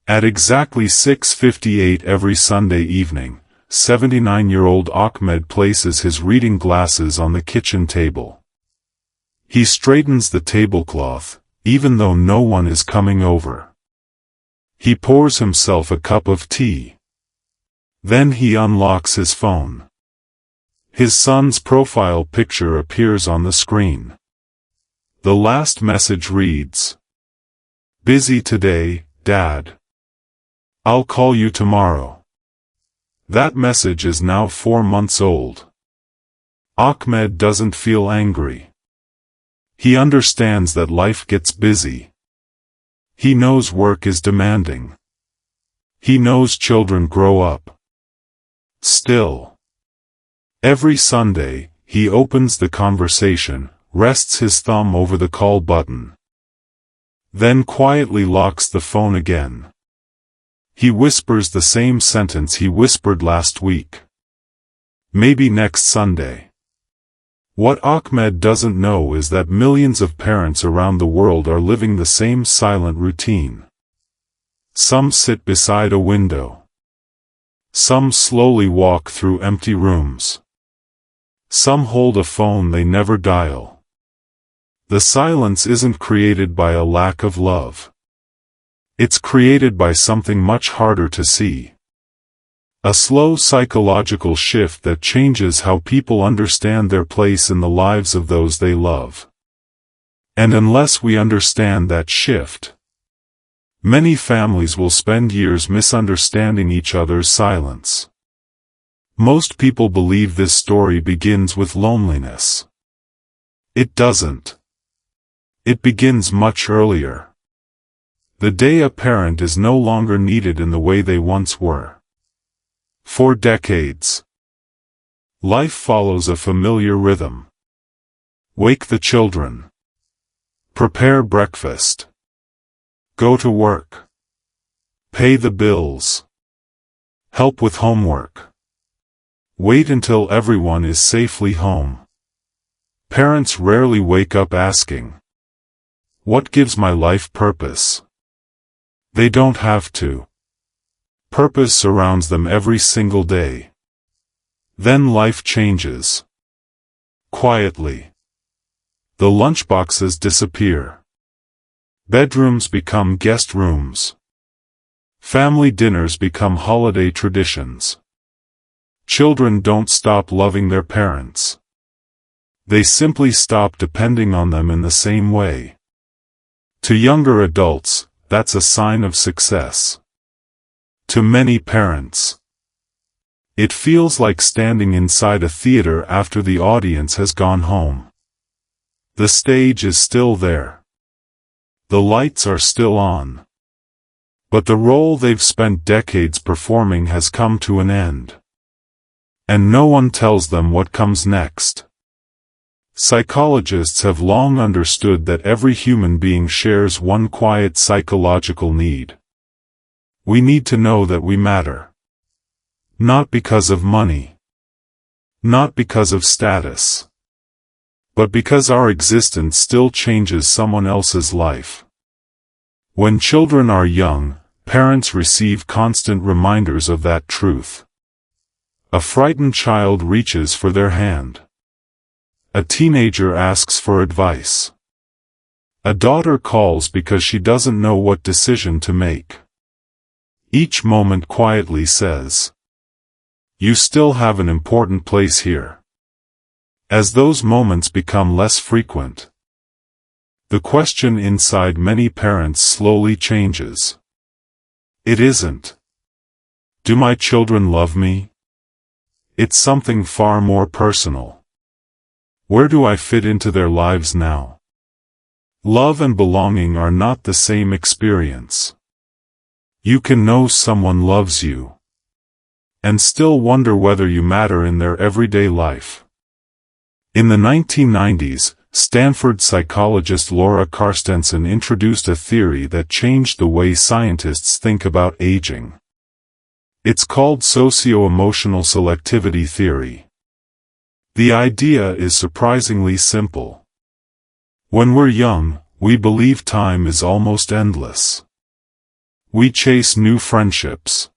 At exactly 6:58 every Sunday evening, 79-year-old Ahmed places his reading glasses on the kitchen table. He straightens the tablecloth, even though no one is coming over. He pours himself a cup of tea. Then he unlocks his phone. His son's profile picture appears on the screen. The last message reads, "Busy today, Dad. I'll call you tomorrow." That message is now 4 months old. Ahmed doesn't feel angry. He understands that life gets busy. He knows work is demanding. He knows children grow up. Still, every Sunday, he opens the conversation, rests his thumb over the call button, then quietly locks the phone again. He whispers the same sentence he whispered last week. Maybe next Sunday. What Ahmed doesn't know is that millions of parents around the world are living the same silent routine. Some sit beside a window. Some slowly walk through empty rooms. Some hold a phone they never dial. The silence isn't created by a lack of love. It's created by something much harder to see. A slow psychological shift that changes how people understand their place in the lives of those they love. And unless we understand that shift, many families will spend years misunderstanding each other's silence. Most people believe this story begins with loneliness. It doesn't. It begins much earlier. The day a parent is no longer needed in the way they once were. For decades, life follows a familiar rhythm. Wake the children. Prepare breakfast. Go to work. Pay the bills. Help with homework. Wait until everyone is safely home. Parents rarely wake up asking, "What gives my life purpose?" They don't have to. Purpose surrounds them every single day. Then life changes. Quietly. The lunchboxes disappear. Bedrooms become guest rooms. Family dinners become holiday traditions. Children don't stop loving their parents. They simply stop depending on them in the same way. To younger adults, that's a sign of success. To many parents, it feels like standing inside a theater after the audience has gone home. The stage is still there. The lights are still on. But the role they've spent decades performing has come to an end. And no one tells them what comes next. Psychologists have long understood that every human being shares one quiet psychological need. We need to know that we matter. Not because of money. Not because of status. But because our existence still changes someone else's life. When children are young, parents receive constant reminders of that truth. A frightened child reaches for their hand. A teenager asks for advice. A daughter calls because she doesn't know what decision to make. Each moment quietly says, "You still have an important place here." As those moments become less frequent, the question inside many parents slowly changes. It isn't, "Do my children love me?" It's something far more personal. Where do I fit into their lives now? Love and belonging are not the same experience. You can know someone loves you and still wonder whether you matter in their everyday life. In the 1990s, Stanford psychologist Laura Carstensen introduced a theory that changed the way scientists think about aging. It's called Socioemotional Selectivity Theory. The idea is surprisingly simple. When we're young, we believe time is almost endless. We chase new friendships,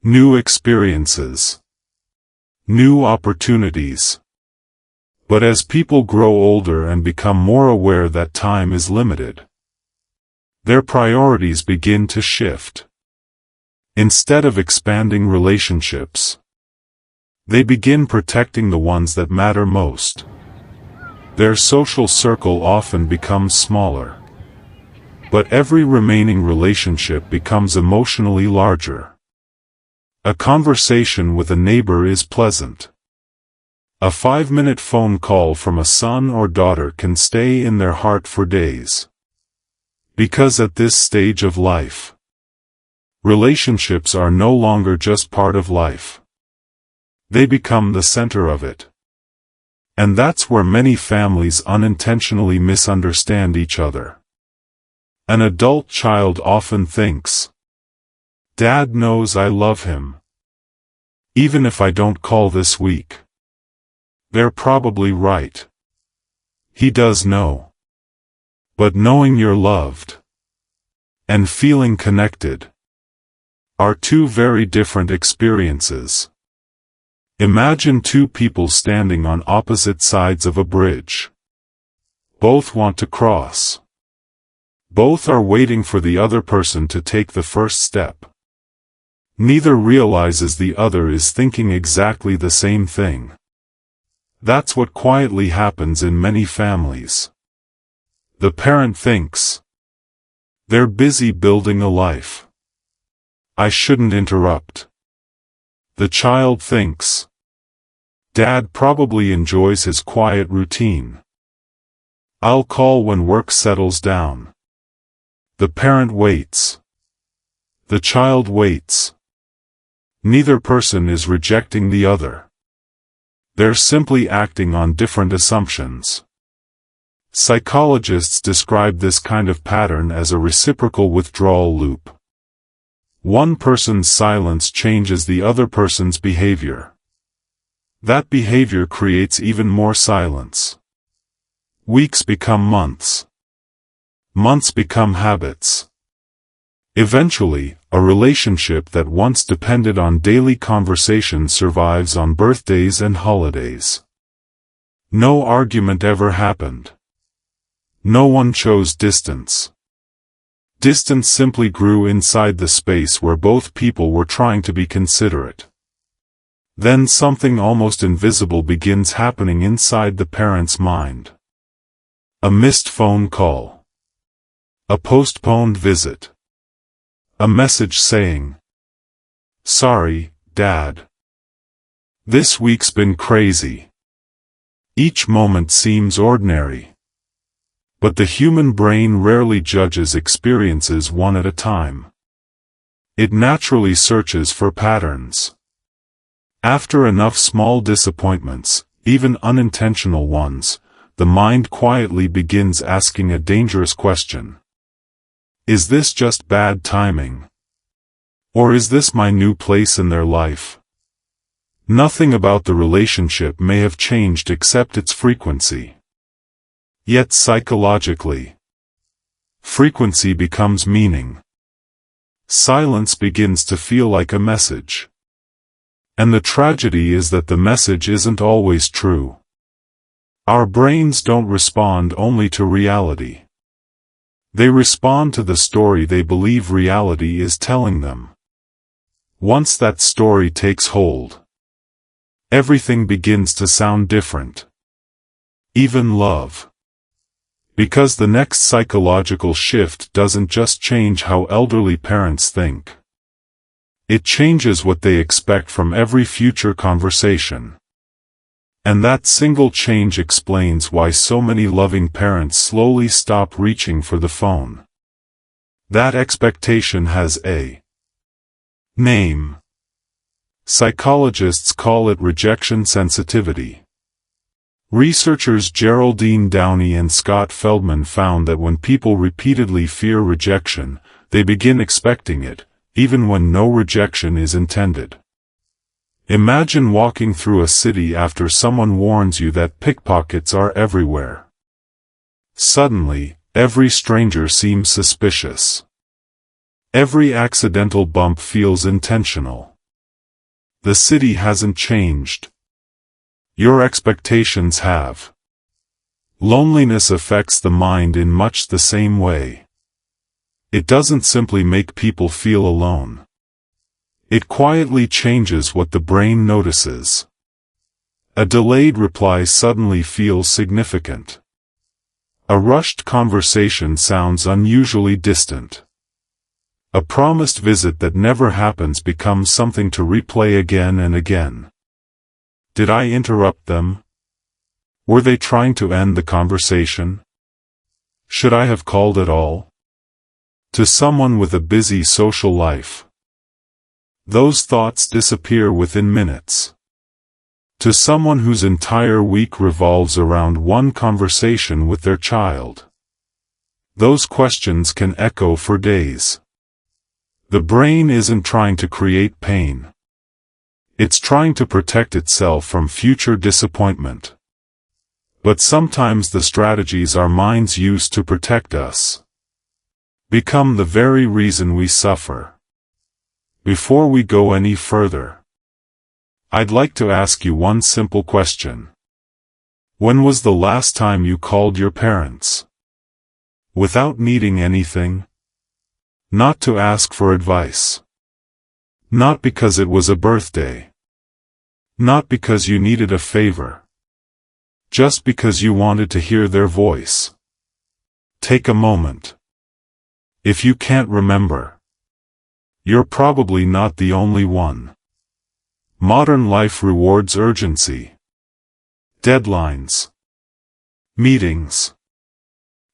new experiences, new opportunities. But as people grow older and become more aware that time is limited, their priorities begin to shift. Instead of expanding relationships, they begin protecting the ones that matter most. Their social circle often becomes smaller, but every remaining relationship becomes emotionally larger. A conversation with a neighbor is pleasant. A 5-minute phone call from a son or daughter can stay in their heart for days. Because at this stage of life, relationships are no longer just part of life. They become the center of it. And that's where many families unintentionally misunderstand each other. An adult child often thinks, "Dad knows I love him. Even if I don't call this week." They're probably right. He does know. But knowing you're loved and feeling connected are two very different experiences. Imagine two people standing on opposite sides of a bridge. Both want to cross. Both are waiting for the other person to take the first step. Neither realizes the other is thinking exactly the same thing. That's what quietly happens in many families. The parent thinks, "They're busy building a life. I shouldn't interrupt." The child thinks, "Dad probably enjoys his quiet routine. I'll call when work settles down." The parent waits. The child waits. Neither person is rejecting the other. They're simply acting on different assumptions. Psychologists describe this kind of pattern as a reciprocal withdrawal loop. One person's silence changes the other person's behavior. That behavior creates even more silence. Weeks become months. Months become habits. Eventually, a relationship that once depended on daily conversation survives on birthdays and holidays. No argument ever happened. No one chose distance. Distance simply grew inside the space where both people were trying to be considerate. Then something almost invisible begins happening inside the parent's mind. A missed phone call. A postponed visit. A message saying, "Sorry, Dad. This week's been crazy." Each moment seems ordinary. But the human brain rarely judges experiences one at a time. It naturally searches for patterns. After enough small disappointments, even unintentional ones, the mind quietly begins asking a dangerous question. Is this just bad timing? Or is this my new place in their life? Nothing about the relationship may have changed except its frequency. Yet psychologically, frequency becomes meaning. Silence begins to feel like a message. And the tragedy is that the message isn't always true. Our brains don't respond only to reality. They respond to the story they believe reality is telling them. Once that story takes hold, everything begins to sound different. Even love. Because the next psychological shift doesn't just change how elderly parents think. It changes what they expect from every future conversation. And that single change explains why so many loving parents slowly stop reaching for the phone. That expectation has a name. Psychologists call it rejection sensitivity. Researchers Geraldine Downey and Scott Feldman found that when people repeatedly fear rejection, they begin expecting it, even when no rejection is intended. Imagine walking through a city after someone warns you that pickpockets are everywhere. Suddenly, every stranger seems suspicious. Every accidental bump feels intentional. The city hasn't changed. Your expectations have. Loneliness affects the mind in much the same way. It doesn't simply make people feel alone. It quietly changes what the brain notices. A delayed reply suddenly feels significant. A rushed conversation sounds unusually distant. A promised visit that never happens becomes something to replay again and again. Did I interrupt them? Were they trying to end the conversation? Should I have called at all? To someone with a busy social life, those thoughts disappear within minutes. To someone whose entire week revolves around one conversation with their child, those questions can echo for days. The brain isn't trying to create pain. It's trying to protect itself from future disappointment. But sometimes the strategies our minds use to protect us become the very reason we suffer. Before we go any further, I'd like to ask you one simple question. When was the last time you called your parents? Without needing anything? Not to ask for advice. Not because it was a birthday. Not because you needed a favor. Just because you wanted to hear their voice. Take a moment. If you can't remember, you're probably not the only one. Modern life rewards urgency. Deadlines. Meetings.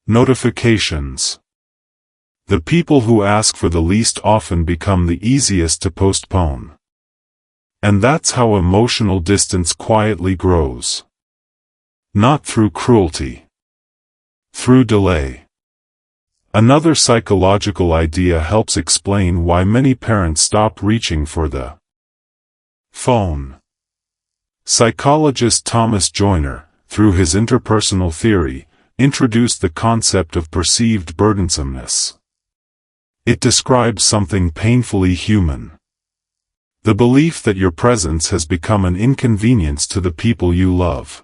Notifications. The people who ask for the least often become the easiest to postpone. And that's how emotional distance quietly grows. Not through cruelty. Through delay. Another psychological idea helps explain why many parents stop reaching for the phone. Psychologist Thomas Joyner, through his interpersonal theory, introduced the concept of perceived burdensomeness. It describes something painfully human. The belief that your presence has become an inconvenience to the people you love.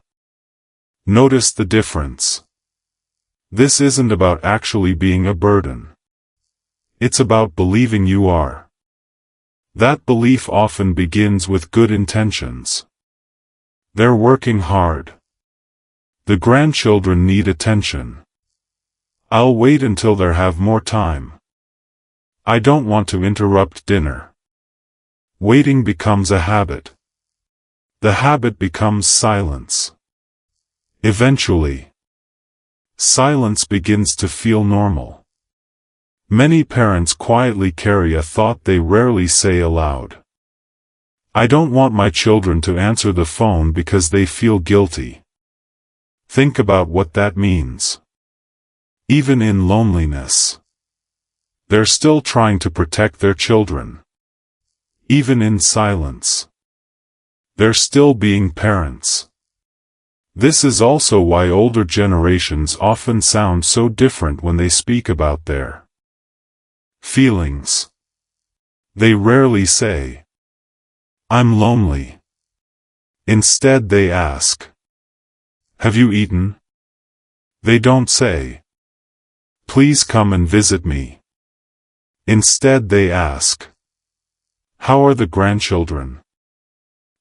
Notice the difference. This isn't about actually being a burden. It's about believing you are. That belief often begins with good intentions. They're working hard. The grandchildren need attention. I'll wait until they have more time. I don't want to interrupt dinner. Waiting becomes a habit. The habit becomes silence. Eventually, silence begins to feel normal. Many parents quietly carry a thought they rarely say aloud. I don't want my children to answer the phone because they feel guilty. Think about what that means. Even in loneliness, they're still trying to protect their children. Even in silence, they're still being parents. This is also why older generations often sound so different when they speak about their feelings. They rarely say, "I'm lonely." Instead they ask, "Have you eaten?" They don't say, "Please come and visit me." Instead they ask, "How are the grandchildren?"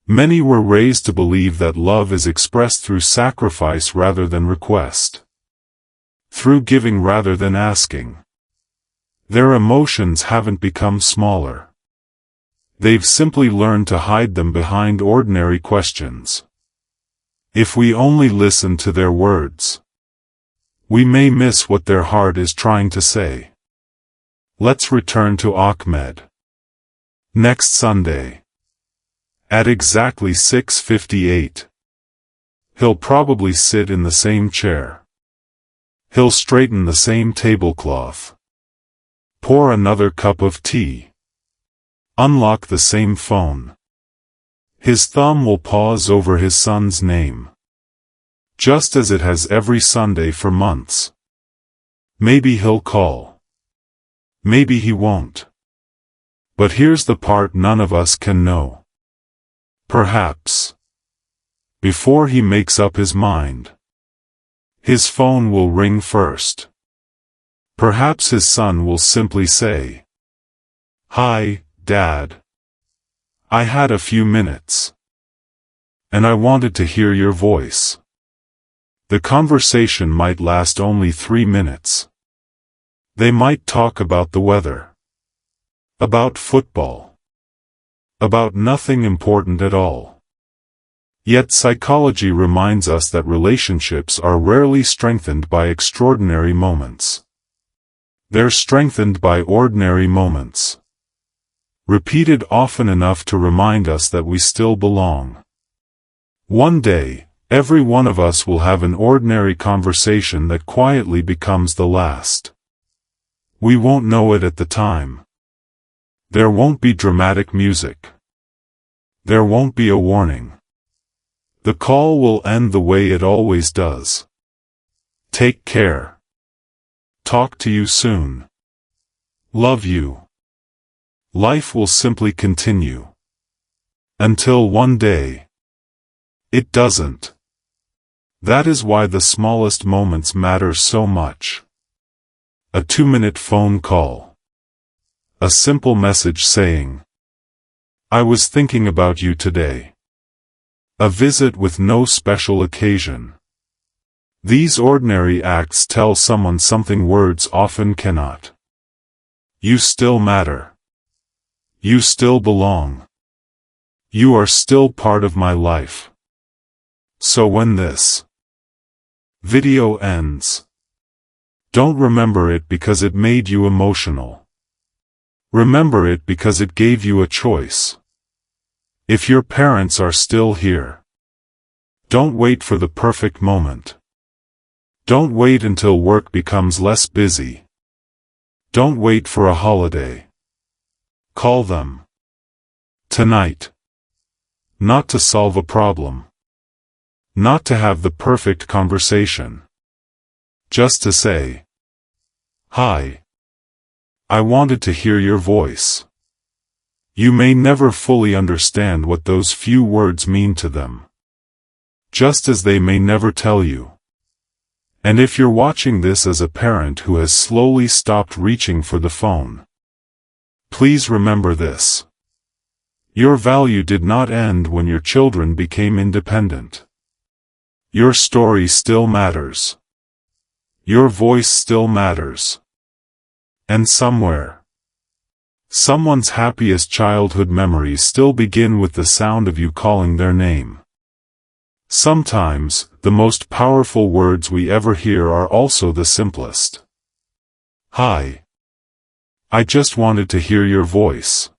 Many were raised to believe that love is expressed through sacrifice rather than request. Through giving rather than asking. Their emotions haven't become smaller. They've simply learned to hide them behind ordinary questions. If we only listen to their words, we may miss what their heart is trying to say. Let's return to Ahmed. Next Sunday. At exactly 6:58. He'll probably sit in the same chair. He'll straighten the same tablecloth. Pour another cup of tea. Unlock the same phone. His thumb will pause over his son's name. Just as it has every Sunday for months. Maybe he'll call. Maybe he won't. But here's the part none of us can know. Perhaps, before he makes up his mind, his phone will ring first. Perhaps his son will simply say, "Hi, Dad. I had a few minutes. And I wanted to hear your voice." The conversation might last only 3 minutes. They might talk about the weather, about football, about nothing important at all. Yet psychology reminds us that relationships are rarely strengthened by extraordinary moments. They're strengthened by ordinary moments, repeated often enough to remind us that we still belong. One day, every one of us will have an ordinary conversation that quietly becomes the last. We won't know it at the time. There won't be dramatic music. There won't be a warning. The call will end the way it always does. Take care. Talk to you soon. Love you. Life will simply continue. Until one day, it doesn't. That is why the smallest moments matter so much. A 2-minute phone call. A simple message saying, "I was thinking about you today." A visit with no special occasion. These ordinary acts tell someone something words often cannot. You still matter. You still belong. You are still part of my life. So when this video ends, don't remember it because it made you emotional. Remember it because it gave you a choice. If your parents are still here, don't wait for the perfect moment. Don't wait until work becomes less busy. Don't wait for a holiday. Call them. Tonight. Not to solve a problem. Not to have the perfect conversation. Just to say, "Hi. I wanted to hear your voice." You may never fully understand what those few words mean to them, just as they may never tell you. And if you're watching this as a parent who has slowly stopped reaching for the phone, please remember this. Your value did not end when your children became independent. Your story still matters. Your voice still matters. And somewhere, someone's happiest childhood memories still begin with the sound of you calling their name. Sometimes, the most powerful words we ever hear are also the simplest. "Hi. I just wanted to hear your voice."